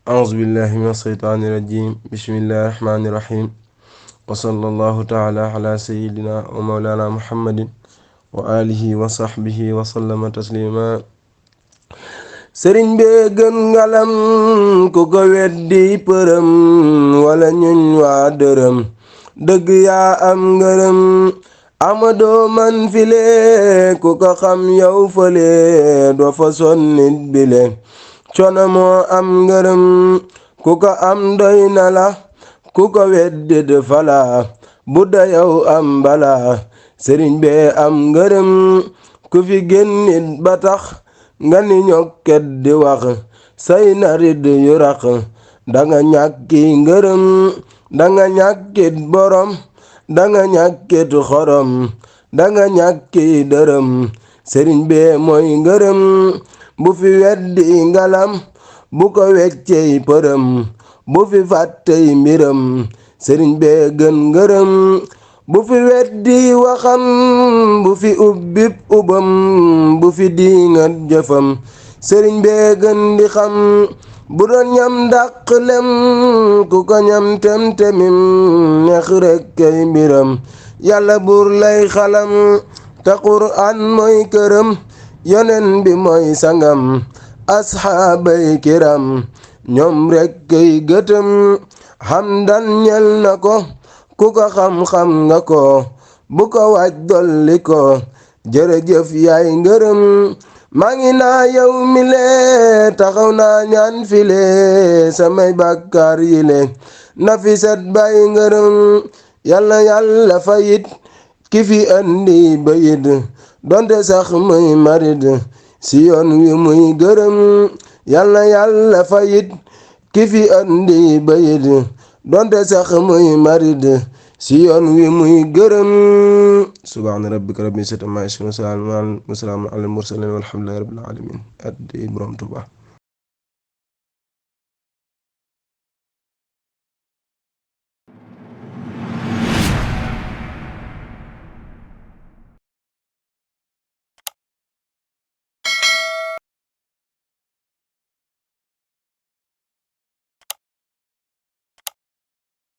أعوذ بالله من الشيطان الرجيم بسم الله الرحمن الرحيم وصلى الله تعالى على سيدنا ومولانا محمد وآله وصحبه وسلم تسليما sëriñ bee gën ngalam ku ko weddi përëm wala ñuñ waa dërëm dëgg yaa am ngërëm amadoo man file ku ko xam yow fële doo fa sonnit bile coono moo am ngërëm ku ko am doy na la ku ko weddi fala bu da yow am bala sëriñ bee am ngërëm ku fi génnit ba tax nga ni ñokket di wax say narit yu rax danga ñàkki ngërëm danga ñàkkit borom danga ñàkkit xorom danga ñàkki dërëm sëriñ bee mooy ngërëm bu fi weddi ngalam bu ko weccey përëm bu fi fàttey mbiram sëriñ bee gën ngërëm bu fi weddi waxam bu fi ubbib ubam bu fi diingat jëfam sëriñ bee gën di xam bu doon ñam dàq lem ku ko ñam tem-temim neex rekkay mbiram yàlla buur lay xalam te qur'an mooy këram yonen bi mooy sangam asxaabay kiram ñoom rekkay gëtëm xamdan ñel na ko ku ko xam-xam nga ko bu ko waaj dolli ko jërëjëf yaay ngërëm maa ngi naa yow mi lee taxaw naa ñaan file samay bàkkaar yile na fi set bay ngërëm yàlla yàlla fayit ki fi andi bayit donte sax muy marit si yoon wi muy gërëm yàlla yàlla fayit ki fi andi bayit donte sax muy marit si yoon wi muy gërëm subhaana rabbika rabbil izzati ammaa yasifuun wa salaamun alal mursaliin walhamdulillaahi rabbil aalamiin addi borom Tuubaa